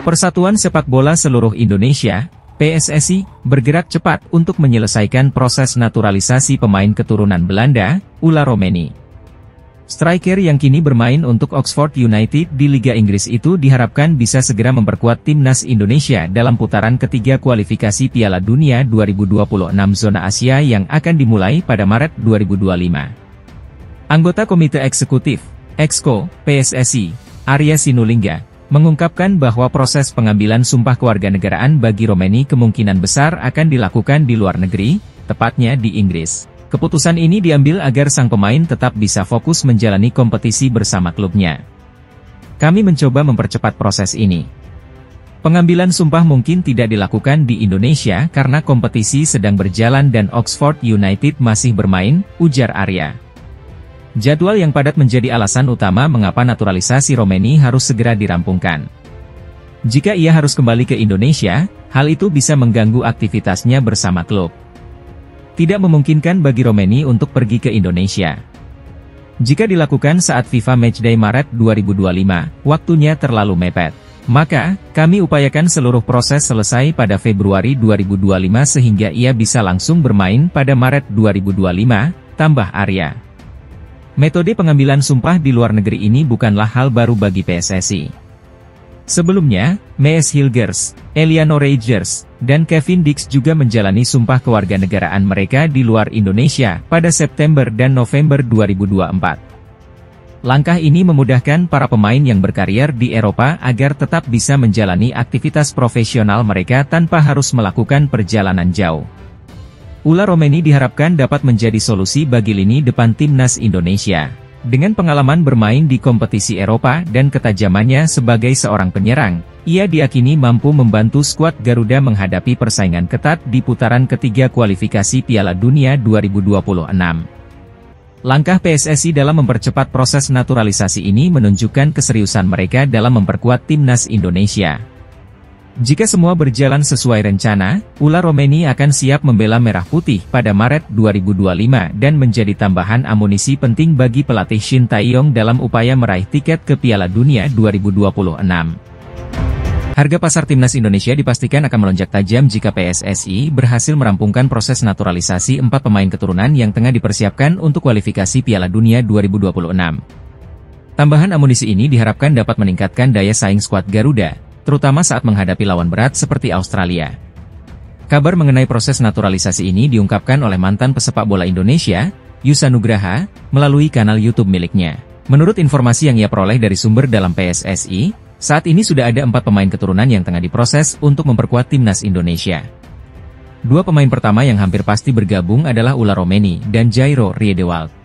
Persatuan Sepak Bola Seluruh Indonesia, PSSI, bergerak cepat untuk menyelesaikan proses naturalisasi pemain keturunan Belanda, Ulla Romeni. Striker yang kini bermain untuk Oxford United di Liga Inggris itu diharapkan bisa segera memperkuat timnas Indonesia dalam putaran ketiga kualifikasi Piala Dunia 2026 zona Asia yang akan dimulai pada Maret 2025. Anggota Komite Eksekutif, Exco, PSSI, Arya Sinulinga, mengungkapkan bahwa proses pengambilan sumpah kewarganegaraan bagi Romeni kemungkinan besar akan dilakukan di luar negeri, tepatnya di Inggris. Keputusan ini diambil agar sang pemain tetap bisa fokus menjalani kompetisi bersama klubnya. Kami mencoba mempercepat proses ini. Pengambilan sumpah mungkin tidak dilakukan di Indonesia karena kompetisi sedang berjalan dan Oxford United masih bermain, ujar Arya. Jadwal yang padat menjadi alasan utama mengapa naturalisasi Romeni harus segera dirampungkan. Jika ia harus kembali ke Indonesia, hal itu bisa mengganggu aktivitasnya bersama klub. Tidak memungkinkan bagi Romeni untuk pergi ke Indonesia. Jika dilakukan saat FIFA Matchday Maret 2025, waktunya terlalu mepet. Maka, kami upayakan seluruh proses selesai pada Februari 2025 sehingga ia bisa langsung bermain pada Maret 2025, tambah Arya. Metode pengambilan sumpah di luar negeri ini bukanlah hal baru bagi PSSI. Sebelumnya, Mees Hilgers, Eliano Rogers, dan Kevin Dix juga menjalani sumpah kewarganegaraan mereka di luar Indonesia pada September dan November 2024. Langkah ini memudahkan para pemain yang berkarir di Eropa agar tetap bisa menjalani aktivitas profesional mereka tanpa harus melakukan perjalanan jauh. Ulla Romeni diharapkan dapat menjadi solusi bagi lini depan timnas Indonesia. Dengan pengalaman bermain di kompetisi Eropa dan ketajamannya sebagai seorang penyerang, ia diyakini mampu membantu skuad Garuda menghadapi persaingan ketat di putaran ketiga kualifikasi Piala Dunia 2026. Langkah PSSI dalam mempercepat proses naturalisasi ini menunjukkan keseriusan mereka dalam memperkuat timnas Indonesia. Jika semua berjalan sesuai rencana, Ulla Romeni akan siap membela Merah Putih pada Maret 2025 dan menjadi tambahan amunisi penting bagi pelatih Shin Tae-yong dalam upaya meraih tiket ke Piala Dunia 2026. Harga pasar timnas Indonesia dipastikan akan melonjak tajam jika PSSI berhasil merampungkan proses naturalisasi 4 pemain keturunan yang tengah dipersiapkan untuk kualifikasi Piala Dunia 2026. Tambahan amunisi ini diharapkan dapat meningkatkan daya saing skuad Garuda, terutama saat menghadapi lawan berat seperti Australia. Kabar mengenai proses naturalisasi ini diungkapkan oleh mantan pesepak bola Indonesia, Yusa Nugraha, melalui kanal YouTube miliknya. Menurut informasi yang ia peroleh dari sumber dalam PSSI, saat ini sudah ada 4 pemain keturunan yang tengah diproses untuk memperkuat timnas Indonesia. 2 pemain pertama yang hampir pasti bergabung adalah Ulla Romeni dan Jairo Riedewald.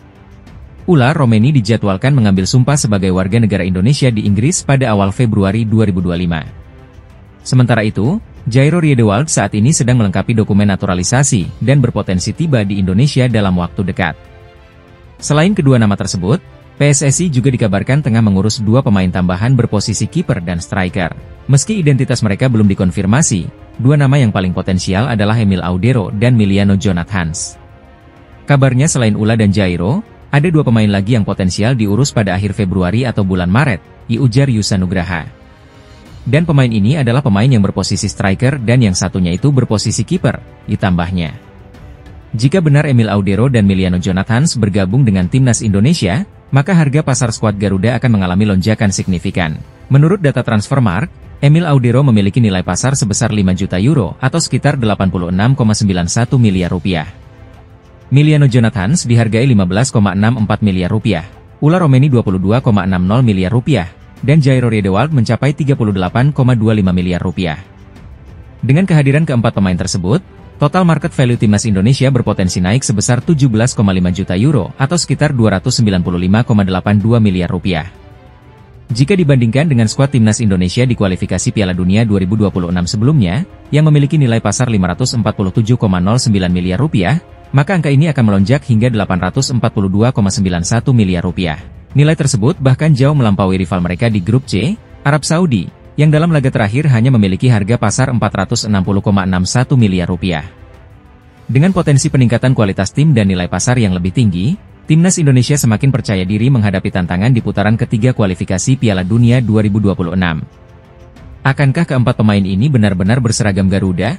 Ulla Romeni dijadwalkan mengambil sumpah sebagai warga negara Indonesia di Inggris pada awal Februari 2025. Sementara itu, Jairo Riedewald saat ini sedang melengkapi dokumen naturalisasi dan berpotensi tiba di Indonesia dalam waktu dekat. Selain kedua nama tersebut, PSSI juga dikabarkan tengah mengurus 2 pemain tambahan berposisi kiper dan striker. Meski identitas mereka belum dikonfirmasi, 2 nama yang paling potensial adalah Emil Audero dan Miliano Jonathans. Kabarnya selain Ulla dan Jairo, ada 2 pemain lagi yang potensial diurus pada akhir Februari atau bulan Maret, ujar Yusa Nugraha. Dan pemain ini adalah pemain yang berposisi striker dan yang satunya itu berposisi kiper, ditambahnya. Jika benar Emil Audero dan Miliano Jonathans bergabung dengan timnas Indonesia, maka harga pasar skuad Garuda akan mengalami lonjakan signifikan. Menurut data Transfermarkt, Emil Audero memiliki nilai pasar sebesar 5 juta euro atau sekitar 86,91 miliar rupiah. Miliano Jonathans dihargai 15,64 miliar rupiah, Ulla Romeni 22,60 miliar rupiah, dan Jairo Riedewald mencapai 38,25 miliar rupiah. Dengan kehadiran keempat pemain tersebut, total market value timnas Indonesia berpotensi naik sebesar 17,5 juta euro atau sekitar 295,82 miliar rupiah. Jika dibandingkan dengan skuad timnas Indonesia di kualifikasi Piala Dunia 2026 sebelumnya, yang memiliki nilai pasar 547,09 miliar rupiah, maka angka ini akan melonjak hingga 842,91 miliar rupiah. Nilai tersebut bahkan jauh melampaui rival mereka di grup C, Arab Saudi, yang dalam laga terakhir hanya memiliki harga pasar 460,61 miliar rupiah. Dengan potensi peningkatan kualitas tim dan nilai pasar yang lebih tinggi, Timnas Indonesia semakin percaya diri menghadapi tantangan di putaran ketiga kualifikasi Piala Dunia 2026. Akankah keempat pemain ini benar-benar berseragam Garuda?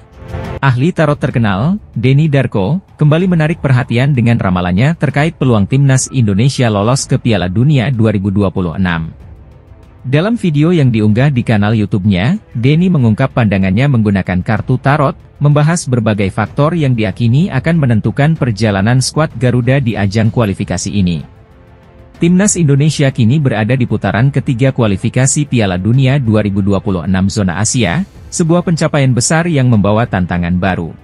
Ahli tarot terkenal, Denny Darko, kembali menarik perhatian dengan ramalannya terkait peluang Timnas Indonesia lolos ke Piala Dunia 2026. Dalam video yang diunggah di kanal YouTube-nya, Denny mengungkap pandangannya menggunakan kartu tarot, membahas berbagai faktor yang diakini akan menentukan perjalanan skuad Garuda di ajang kualifikasi ini. Timnas Indonesia kini berada di putaran ketiga kualifikasi Piala Dunia 2026 zona Asia, sebuah pencapaian besar yang membawa tantangan baru.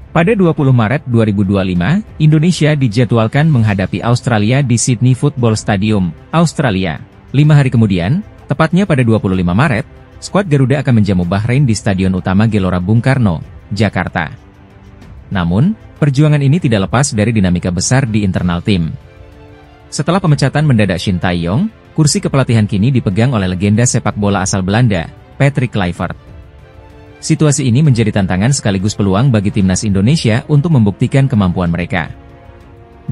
Pada 20 Maret 2025, Indonesia dijadwalkan menghadapi Australia di Sydney Football Stadium, Australia. 5 hari kemudian, tepatnya pada 25 Maret, skuad Garuda akan menjamu Bahrain di Stadion Utama Gelora Bung Karno, Jakarta. Namun, perjuangan ini tidak lepas dari dinamika besar di internal tim. Setelah pemecatan mendadak Shin Tae-yong, kursi kepelatihan kini dipegang oleh legenda sepak bola asal Belanda, Patrick Kluivert. Situasi ini menjadi tantangan sekaligus peluang bagi Timnas Indonesia untuk membuktikan kemampuan mereka.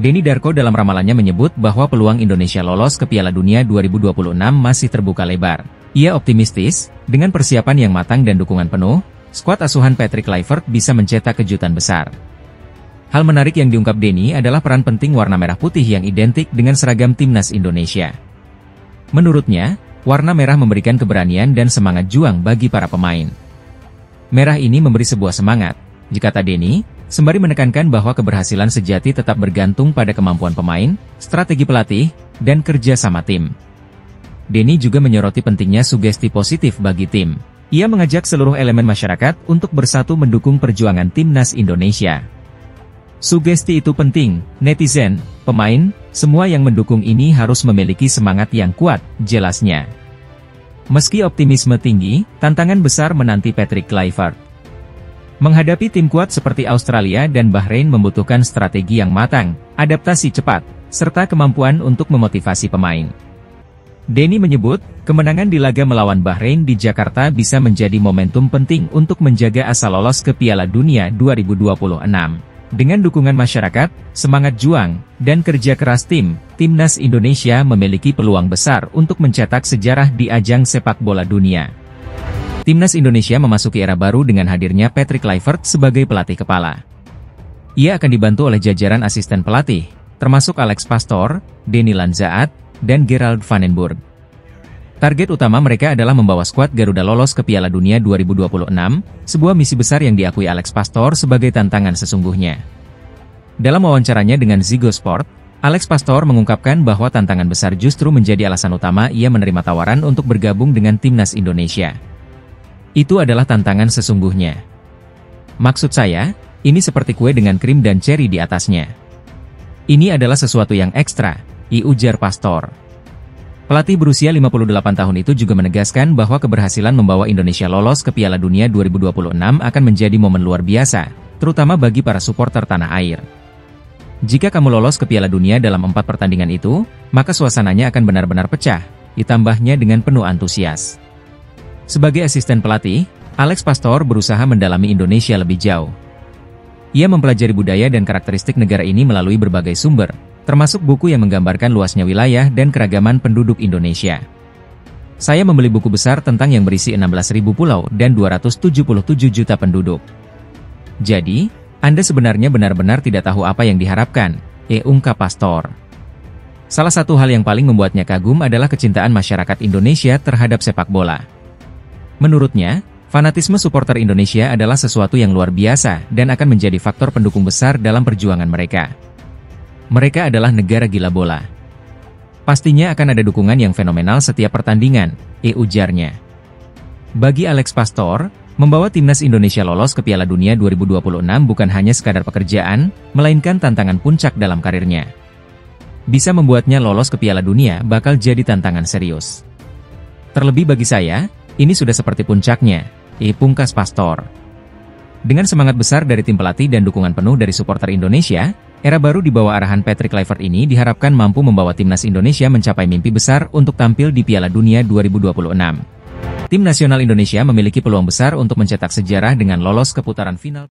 Denny Darko dalam ramalannya menyebut bahwa peluang Indonesia lolos ke Piala Dunia 2026 masih terbuka lebar. Ia optimistis, dengan persiapan yang matang dan dukungan penuh, skuad asuhan Patrick Kluivert bisa mencetak kejutan besar. Hal menarik yang diungkap Denny adalah peran penting warna merah putih yang identik dengan seragam Timnas Indonesia. Menurutnya, warna merah memberikan keberanian dan semangat juang bagi para pemain. Merah ini memberi sebuah semangat, kata Denny, sembari menekankan bahwa keberhasilan sejati tetap bergantung pada kemampuan pemain, strategi pelatih, dan kerja sama tim. Denny juga menyoroti pentingnya sugesti positif bagi tim. Ia mengajak seluruh elemen masyarakat untuk bersatu mendukung perjuangan Timnas Indonesia. Sugesti itu penting, netizen, pemain, semua yang mendukung ini harus memiliki semangat yang kuat, jelasnya. Meski optimisme tinggi, tantangan besar menanti Patrick Kluivert. Menghadapi tim kuat seperti Australia dan Bahrain membutuhkan strategi yang matang, adaptasi cepat, serta kemampuan untuk memotivasi pemain. Denny menyebut, kemenangan di laga melawan Bahrain di Jakarta bisa menjadi momentum penting untuk menjaga asa lolos ke Piala Dunia 2026. Dengan dukungan masyarakat, semangat juang, dan kerja keras tim, Timnas Indonesia memiliki peluang besar untuk mencetak sejarah di ajang sepak bola dunia. Timnas Indonesia memasuki era baru dengan hadirnya Patrick Kluivert sebagai pelatih kepala. Ia akan dibantu oleh jajaran asisten pelatih, termasuk Alex Pastoor, Denny Lanzaat, dan Gerald van den Burg. Target utama mereka adalah membawa skuad Garuda lolos ke Piala Dunia 2026, sebuah misi besar yang diakui Alex Pastoor sebagai tantangan sesungguhnya. Dalam wawancaranya dengan Ziggo Sport, Alex Pastoor mengungkapkan bahwa tantangan besar justru menjadi alasan utama ia menerima tawaran untuk bergabung dengan Timnas Indonesia. Itu adalah tantangan sesungguhnya. Maksud saya, ini seperti kue dengan krim dan ceri di atasnya. Ini adalah sesuatu yang ekstra, ujar Pastoor. Pelatih berusia 58 tahun itu juga menegaskan bahwa keberhasilan membawa Indonesia lolos ke Piala Dunia 2026 akan menjadi momen luar biasa, terutama bagi para supporter tanah air. Jika kamu lolos ke Piala Dunia dalam 4 pertandingan itu, maka suasananya akan benar-benar pecah, ditambahnya dengan penuh antusias. Sebagai asisten pelatih, Alex Pastoor berusaha mendalami Indonesia lebih jauh. Ia mempelajari budaya dan karakteristik negara ini melalui berbagai sumber, termasuk buku yang menggambarkan luasnya wilayah dan keragaman penduduk Indonesia. Saya membeli buku besar tentang yang berisi 16.000 pulau dan 277 juta penduduk. Jadi, Anda sebenarnya benar-benar tidak tahu apa yang diharapkan, ungkap Pastoor. Salah satu hal yang paling membuatnya kagum adalah kecintaan masyarakat Indonesia terhadap sepak bola. Menurutnya, fanatisme supporter Indonesia adalah sesuatu yang luar biasa dan akan menjadi faktor pendukung besar dalam perjuangan mereka. Mereka adalah negara gila bola. Pastinya akan ada dukungan yang fenomenal setiap pertandingan, ujarnya. Bagi Alex Pastoor, membawa Timnas Indonesia lolos ke Piala Dunia 2026 bukan hanya sekadar pekerjaan, melainkan tantangan puncak dalam karirnya. Bisa membuatnya lolos ke Piala Dunia bakal jadi tantangan serius. Terlebih bagi saya, ini sudah seperti puncaknya, pungkas Pastoor. Dengan semangat besar dari tim pelatih dan dukungan penuh dari supporter Indonesia, era baru di bawah arahan Patrick Kluivert ini diharapkan mampu membawa Timnas Indonesia mencapai mimpi besar untuk tampil di Piala Dunia 2026. Tim nasional Indonesia memiliki peluang besar untuk mencetak sejarah dengan lolos ke putaran final.